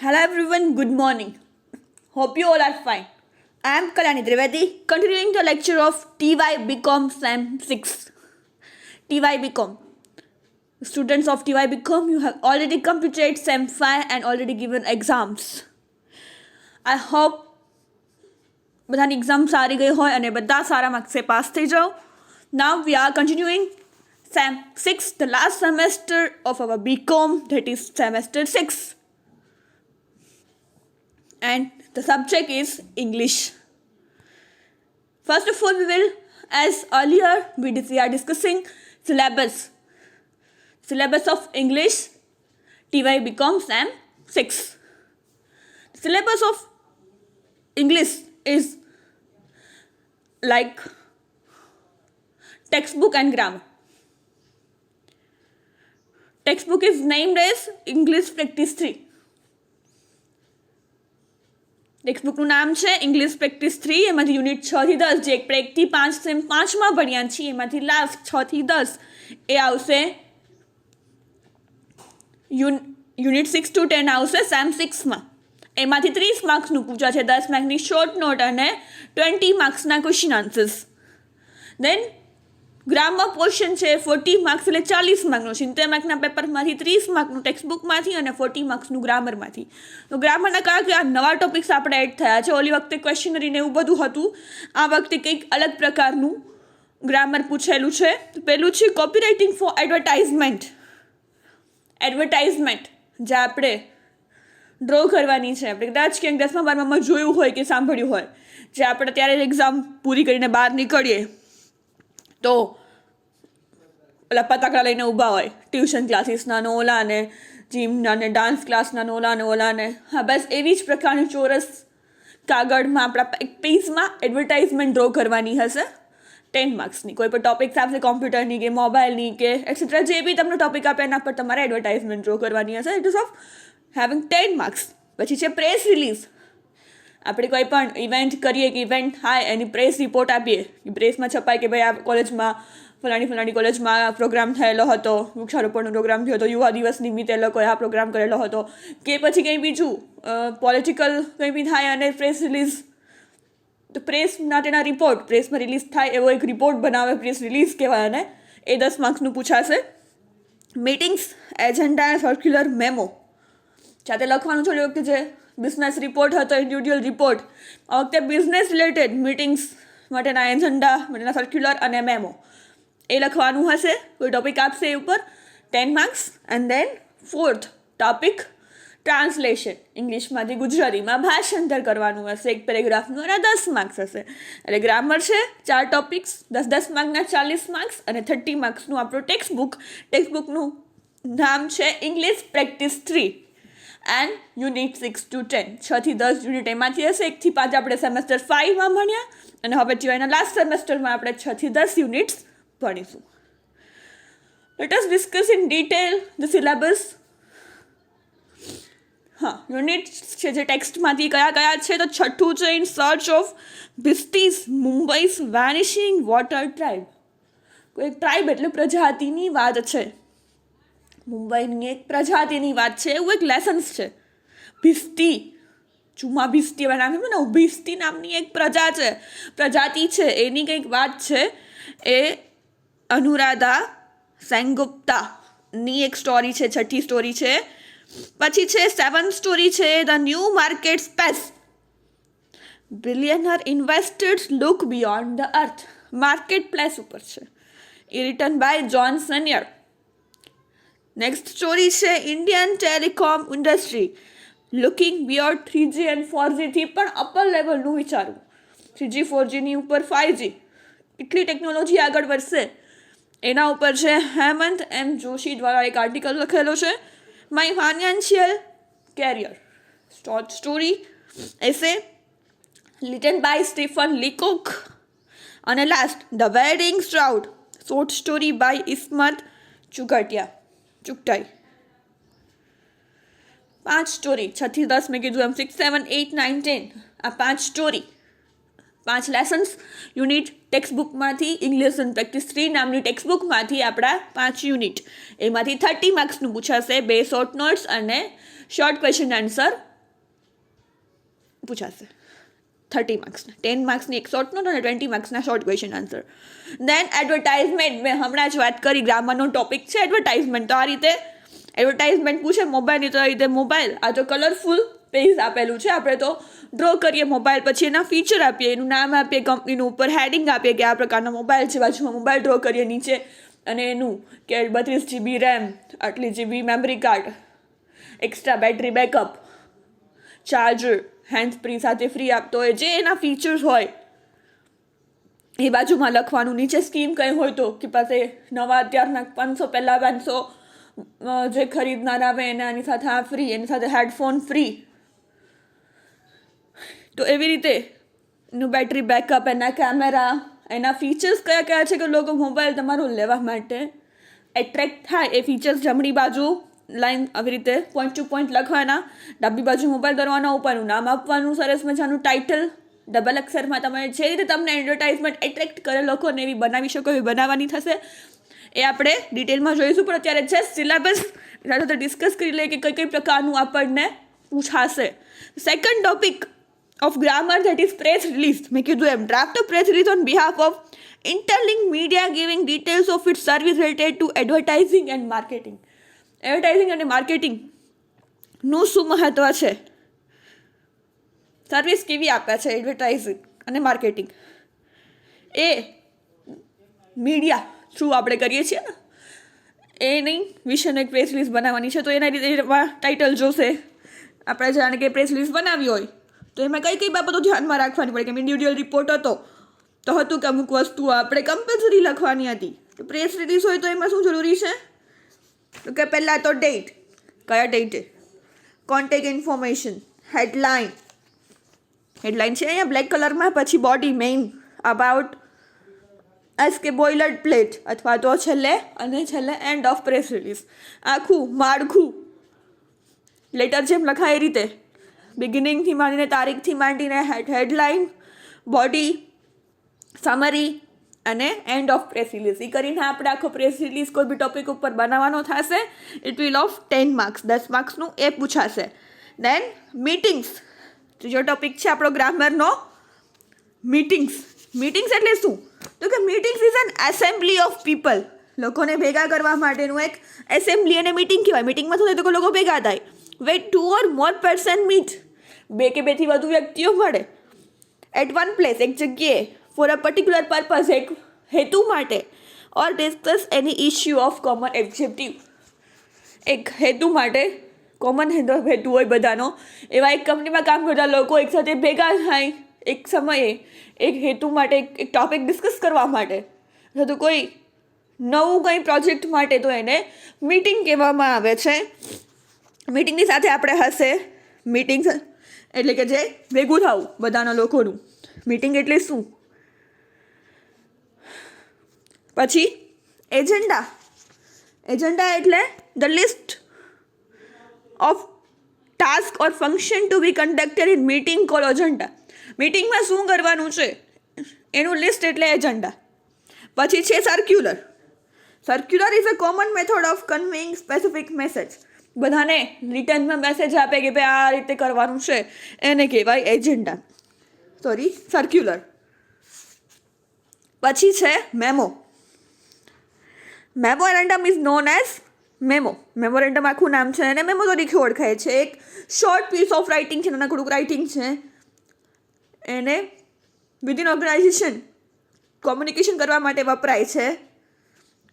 Hello everyone, good morning. Hope you all are fine. I am Kalyani Trivedi, continuing the lecture of TY BCom SEM 6. TY BCom. Students of TY BCom, you have already completed SEM 5 and already given exams. I hope બધાની exam સારી ગઈ હોય અને બધા સારા માર્ક્સે pass થઈ જાઓ. Now we are continuing SEM 6, the last semester of our BCom, that is semester 6. And the subject is English. First of all, we will, as earlier we are discussing syllabus of English TY BCom SEM 6. The syllabus of English is like textbook and grammar. Textbook is named as English Practice 3. ટેક્સ્ટબુકનું નામ છે English practice 3. એમાંથી unit 6 થી 10 જે 1 થી 5 same 5માં ભણ્યા છીએ એમાંથી last 6 થી 10 એ આવશે યુનિટ 6 to 10 આવશે સેમ 6માં. એમાંથી 30 માર્ક્સનું પૂછા છે, 10 માર્ક્સની શોર્ટ નોટ અને 20 માર્ક્સના ક્વેશ્ચન આન્સર્સ. દેન ગ્રામર પોર્શન છે 40 માર્ક્સ એટલે 40 માર્કનું, 70 માર્કના પેપરમાંથી 30 માર્કનું ટેક્સ્ટબુકમાંથી અને 40 માર્ક્સનું ગ્રામરમાંથી. તો ગ્રામરના કયા નવા ટોપિક્સ આપણે એડ થયા છે? ઓલી વખતે ક્વેશ્ચનરી ને એવું બધું હતું, આ વખતે કંઈક અલગ પ્રકારનું ગ્રામર પૂછેલું છે. પહેલું છે કોપીરાઇટિંગ ફોર એડવર્ટાઇઝમેન્ટ. જે આપણે ડ્રો કરવાની છે, આપણે કદાચ ક્યાંક 10મા 12માં જોયું હોય કે સાંભળ્યું હોય, જે આપણે ત્યારે એક્ઝામ પૂરી કરીને બહાર નીકળીએ તો ઓલા પતાકા લઈને ઊભા હોય, ટ્યુશન ક્લાસીસના ને ઓલા ને જીમના ને ડાન્સ ક્લાસના ને ઓલા ને ઓલા ને. હા, બસ એવી જ પ્રકારની ચોરસ કાગળમાં આપણા એક પેજમાં એડવર્ટાઇઝમેન્ટ ડ્રો કરવાની હશે 10 માર્ક્સની. કોઈ પણ ટોપિક્સ આપશે કોમ્પ્યુટરની કે મોબાઈલની કે એક્સેટ્રા, જે બી તમને ટોપિક આપે એના પર તમારે એડવર્ટાઇઝમેન્ટ ડ્રો કરવાની હશે. It ease of having 10 marks. પછી છે પ્રેસ રિલીઝ. આપણે કોઈ પણ ઇવેન્ટ કરીએ કે ઇવેન્ટ થાય એની પ્રેસ રિપોર્ટ આપીએ, પ્રેસમાં છપાય કે ભાઈ આ કોલેજમાં ફલાણી કોલેજમાં પ્રોગ્રામ થયેલો હતો, વૃક્ષારોપણનો પ્રોગ્રામ થયો હતો, યુવા દિવસ નિમિત્તે એ લોકોએ આ પ્રોગ્રામ કરેલો હતો, કે પછી કંઈ બીજું પોલિટિકલ કંઈ બી થાય અને પ્રેસ રિલીઝ, તો પ્રેસ માટેના રિપોર્ટ, પ્રેસમાં રિલીઝ થાય એવો એક રિપોર્ટ બનાવે, પ્રેસ રિલીઝ કહેવાય, અને એ 10 માર્ક્સનું પૂછાશે. મીટિંગ્સ, એજન્ડા, સર્ક્યુલર, મેમો જાતે લખવાનું છે. ઓલી વખતે જે બિઝનેસ રિપોર્ટ હતો, ઇન્ડિવિડ્યુઅલ રિપોર્ટ, આ વખતે બિઝનેસ રિલેટેડ મીટિંગ્સ માટેના એજન્ડા માટેના સર્ક્યુલર અને મેમો એ લખવાનું હશે. કોઈ ટોપિક આપશે એ ઉપર 10 marks. And then 4th topic translation, ઇંગ્લિશમાંથી ગુજરાતીમાં ભાષાંતર કરવાનું હશે, એક પેરેગ્રાફનું, અને 10 માર્ક્સ હશે. એટલે ગ્રામર છે 4 ટોપિક્સ, 10 માર્કના 40 માર્ક્સ, અને 30 માર્ક્સનું આપણું ટેક્સ્ટબુકનું નામ છે English practice 3 and unit 6 to 10. 6 થી 10 યુનિટ એમાંથી હશે. 1 થી 5 આપણે સેમેસ્ટર 5માં ભણ્યા અને હવે ટીવાયના લાસ્ટ સેમેસ્ટરમાં આપણે 6 થી 10 યુનિટ્સ ભણીશું. Let us discuss in detail the syllabus. હા, યુનિટ્સ છે જે ટેક્સ્ટમાંથી કયા છે? તો છઠ્ઠું છે in search of bhistis Mumbai's vanishing water tribe. કોઈ ટ્રાઇબ એટલે પ્રજાતિની વાત છે, મુંબઈની એક પ્રજાતિની વાત છે, એવું એક લેસન્સ છે. ભિસ્તી, ચુમા ભિસ્તી એવા નામ ને, ભિસ્તી નામની એક પ્રજાતિ છે, એની કંઈક વાત છે. એ અનુરાધા સેનગુપ્તાની એક સ્ટોરી છે, છઠ્ઠી સ્ટોરી છે. પછી છે 7th સ્ટોરી છે the new market space. Billionaire investors look beyond the earth. Market place ઉપર છે. એ written by John Senior. Next story છે Indian telecom industry looking beyond 3G and 4G થી પણ અપર લેવલનું વિચારવું. 3G 4Gની ઉપર 5G, એટલી ટેકનોલોજી આગળ વધશે એના ઉપર છે. હેમંત એમ જોશી દ્વારા એક આર્ટિકલ લખેલો છે, my financial career. Short story essay written by Stephen Leacock. અને last the wedding shroud, short story by Ismat Chughtai. 5 story, 6 થી 10 મેં કીધું એમ, 6, 7, 8, 9, 10 આ 5 સ્ટોરી, 5 લેસન્સ યુનિટ ટેક્સ્ટબુકમાંથી, ઇંગ્લિશ એન્ડ પ્રેક્ટિસ 3 નામની ટેક્સ્ટબુકમાંથી આપણા 5 યુનિટ, એમાંથી 30 માર્ક્સનું પૂછાશે. 2 શોર્ટ નોટ્સ અને શોર્ટ ક્વેશ્ચન આન્સર પૂછાશે 30 માર્ક્સના, 10 માર્ક્સની એક શોર્ટ નોટ અને 20 માર્ક્સના short question answer. Then advertisement, મેં હમણાં જ વાત કરી, ગ્રામરનો ટોપિક છે એડવર્ટાઇઝમેન્ટ. તો આ રીતે એડવર્ટાઇઝમેન્ટ પૂછે મોબાઈલની, તો આ રીતે મોબાઈલ, આ તો કલરફુલ પેજ આપેલું છે, આપણે તો ડ્રો કરીએ મોબાઈલ, પછી એના ફીચર આપીએ, એનું નામ આપીએ, કંપનીનું ઉપર હેડિંગ આપીએ કે આ પ્રકારનો મોબાઈલ છે, બાજુમાં મોબાઈલ ડ્રો કરીએ નીચે, અને એનું કે 32 GB રેમ, આટલી GB memory card, extra battery backup, charger, hand free સાથે ફ્રી આપતો હોય, જે એના ફીચર્સ હોય એ બાજુમાં લખવાનું. નીચે સ્કીમ કંઈ હોય તો કે પાસે નવા અત્યારના 500 પહેલાં 500 જે ખરીદનાર આવે એની સાથે આ ફ્રી, એની સાથે હેડફોન ફ્રી. તો એવી રીતે એનું બેટરી બેકઅપ, એના કેમેરા, એના ફીચર્સ કયા કયા છે કે લોકો મોબાઈલ તમારો લેવા માટે એટ્રેક્ટ થાય, એ ફીચર્સ જમણી બાજુ લાઈન આવી રીતે પોઈન્ટ ટુ પોઈન્ટ લખવાના, ડાબી બાજુ મોબાઈલ કરવાના, ઉપરનું નામ આપવાનું, સરસ મજાનું ટાઇટલ ડબલ અક્ષરમાં. તમે જે રીતે તમને એડવર્ટાઇઝમેન્ટ એટ્રેક્ટ કરે લોકોને એવી બનાવી શકો એવી બનાવવાની થશે. એ આપણે ડિટેલમાં જોઈશું, પણ અત્યારે જસ્ટ સિલેબસ સાથે ડિસ્કસ કરી લઈએ કે કઈ કઈ પ્રકારનું આપણને પૂછાશે. Second topic of grammar, that is press release. મેં કીધું એમ, draft a press release on behalf of interlink media giving details of its service related to advertising and marketing. Advertising અને માર્કેટિંગનું શું મહત્વ છે, સર્વિસ કેવી આપે છે એડવર્ટાઇઝિંગ અને માર્કેટિંગ, એ મીડિયા થ્રુ આપણે કરીએ છીએ ને, એની વિશેનો એક પ્રેસ રિલીઝ બનાવવાની છે. તો એના રીતે ટાઇટલ જોશે, આપણે જાણે કે પ્રેસ રિલીઝ બનાવી હોય તો એમાં કઈ કઈ બાબતો ધ્યાનમાં રાખવાની પડે. કે ઇન્ડિવિડ્યુઅલ રિપોર્ટ હતો તો હતું કે અમુક વસ્તુઓ આપણે કમ્પલસરી લખવાની હતી. તો પ્રેસ રિલીઝ હોય તો એમાં શું જરૂરી છે, તો કે પહેલાં તો ડેટ, કયા ડેટે, કોન્ટેક્ટ ઇન્ફોર્મેશન, હેડલાઇન છે અહીંયા બ્લેક કલરમાં, પછી બોડી મેઇન અબાઉટ એસ કે બોઇલર પ્લેટ, અથવા તો છેલ્લે એન્ડ ઓફ પ્રેસ રિલીઝ, આખું માળખું લેટર જેમ લખાય એ રીતે, બિગિનિંગથી માંડીને તારીખથી માંડીને હેડલાઇન, બોડી, સમરી અને એન્ડ ઓફ પ્રેસ રિલીઝ. એ કરીને આપણે આખો પ્રેસ રિલીઝ કોઈ બી ટોપિક ઉપર બનાવવાનો થશે. ઇટ વિલ ઓફ 10 માર્ક્સ, 10 માર્ક્સનું એ પૂછાશે. દેન મીટિંગ્સ, ત્રીજો ટોપિક છે આપણો ગ્રામરનો, મીટિંગ્સ. મીટિંગ્સ એટલે શું, તો કે meetings is an assembly of people, લોકોને ભેગા કરવા માટેનું એક એસેમ્બલી અને મીટિંગ કહેવાય. મીટિંગમાં શું થાય તો લોકો ભેગા થાય, way 2 or more person meet, 2 કે 2 થી વધુ વ્યક્તિઓ મળે, એટ વન પ્લેસ, એક જગ્યાએ, ફોર અ પર્ટિક્યુલર પર્પઝ, એક હેતુ માટે, or discuss any issue of common objective, એક હેતુ માટે, કોમન હેતુ હોય બધાનો, એવા એક કંપનીમાં કામ કરતા લોકો એકસાથે ભેગા થાય એક સમયે એક હેતુ માટે, એક ટોપિક ડિસ્કસ કરવા માટે, અથવા તો કોઈ નવું કંઈ પ્રોજેક્ટ માટે, તો એને મીટિંગ કહેવામાં આવે છે. મીટિંગની સાથે આપણે હશે મીટિંગ એટલે કે જે ભેગું થવું બધાના લોકોનું. મીટિંગ એટલે શું, પછી એજન્ડા, એજન્ડા એટલે the list of task or function to be conducted in meeting call agenda. મીટિંગમાં શું કરવાનું છે એનું લિસ્ટ એટલે એજન્ડા. પછી છે circular. Circular is a common method of conveying specific message. બધાને રિટર્નમાં મેસેજ આપે કે ભાઈ આ રીતે કરવાનું છે, એને કહેવાય એજન્ડા, સર્ક્યુલર. પછી છે memo. Memorandum is known as memo. Memorandum આખું નામ છે અને મેમો તરીકે ઓળખાય છે. એક શોર્ટ પીસ ઓફ રાઇટિંગ છે, નાનકડું રાઇટિંગ છે, એને વિધિન ઓર્ગેનાઇઝેશન કોમ્યુનિકેશન કરવા માટે વપરાય છે.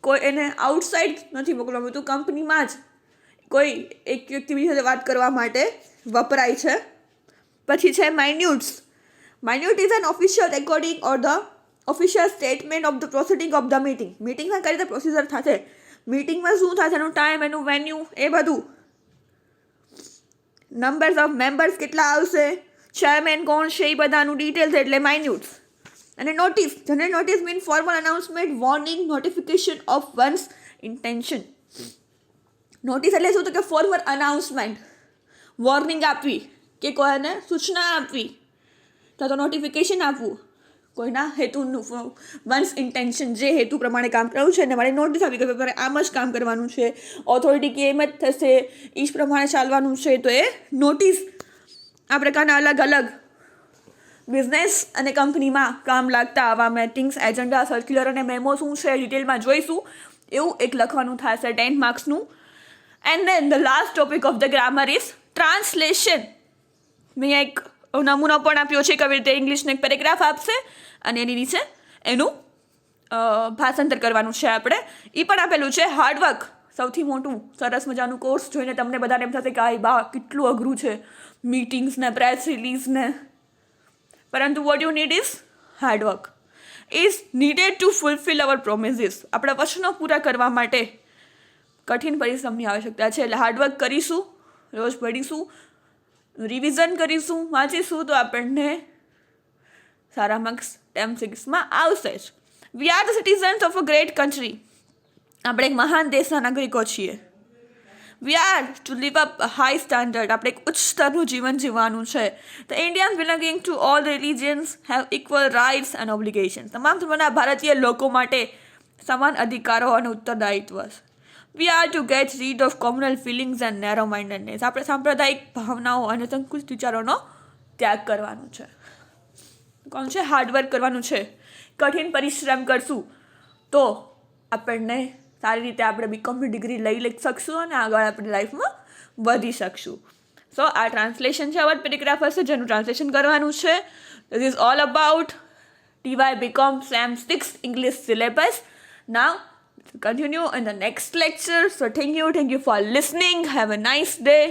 કોઈ એને આઉટસાઇડ નથી મોકલવાનું, તો કંપનીમાં જ કોઈ એક વ્યક્તિ બીજી સાથે વાત કરવા માટે વપરાય છે. પછી છે minutes. Minute is an official recording or the official statement of the proceeding of the meeting. મીટિંગમાં કઈ રીતે પ્રોસિજર થશે, મીટિંગમાં શું થશે, એનું ટાઈમ, એનું વેન્યુ, એ બધું. નંબર્સ ઓફ મેમ્બર્સ કેટલા આવશે, ચેરમેન કોણ છે, એ બધાનું ડિટેલ્સ એટલે માઇન્યુટ્સ. અને notice, general notice mean formal announcement, warning, notification off once intention. Notice એટલે શું, તો કે ફોર્મલ અનાઉન્સમેન્ટ, વોર્નિંગ આપવી કે કોઈને સૂચના આપવી, તો નોટિફિકેશન આપવું કોઈના હેતુનું, વન્સ ઇન્ટેન્શન, જે હેતુ પ્રમાણે કામ કરવું છે એને મારે નોટિસ આપી કે તમારે આમ જ કામ કરવાનું છે, ઓથોરિટી કે એમ જ થશે, એ જ પ્રમાણે ચાલવાનું છે, તો એ નોટિસ. આ પ્રકારના અલગ અલગ બિઝનેસ અને કંપનીમાં કામ લાગતા આવા મીટિંગ્સ, એજન્ડા, સર્ક્યુલર અને મેમો શું છે ડિટેલમાં જોઈશું. એવું એક લખવાનું થશે 10 માર્ક્સનું. And then the last topic of the grammar is translation. મેં એક નમૂનો પણ આપ્યો છે કે આવી રીતે ઇંગ્લિશનો એક પેરેગ્રાફ આપશે અને એની નીચે એનું ભાષાંતર કરવાનું છે આપણે. એ પણ આપેલું છે. હાર્ડવર્ક સૌથી મોટું સરસ મજાનું કોર્સ જોઈને તમને બધાને એમ થશે કે આ બા કેટલું અઘરું છે, મીટિંગ્સ ને પ્રેસ રિલીઝ ને. પરંતુ what you need is hard work is needed to fulfil our promises. આપણા વચનો પૂરા કરવા માટે કઠિન પરિશ્રમની આવશ્યકતા છે. એટલે હાર્ડવર્ક કરીશું, રોજ ભણીશું, રિવિઝન કરીશું, વાંચીશું તો આપણને સારા માર્ક્સ ટેમ 6માં આવશે જ. We are the citizens of a great country. આપણે એક મહાન દેશના નાગરિકો છીએ. We are to live up high standard. આપણે એક ઉચ્ચ સ્તરનું જીવન જીવવાનું છે. The Indians belonging to all religions have equal rights and obligation. તમામ ધર્મના ભારતીય લોકો માટે સમાન અધિકારો અને ઉત્તરદાયિત્વ. We are to get rid of communal feelings and narrow mindedness. આપણે સાંપ્રદાયિક ભાવનાઓ અને સંકુચિત વિચારોનો ત્યાગ કરવાનો છે. કોણ છે? હાર્ડવર્ક કરવાનું છે. કઠિન પરિશ્રમ કરશું તો આપણને સારી રીતે આપણે બીકોમની ડિગ્રી લઈ શકશું અને આગળ આપણી લાઈફમાં વધી શકશું. સો આ ટ્રાન્સલેશન છે. આવા પેરેગ્રાફ હશે જેનું ટ્રાન્સલેશન કરવાનું છે. This is all about TY BCom SAM 6 English syllabus. Now continue in the next lecture. So thank you for listening. Have a nice day.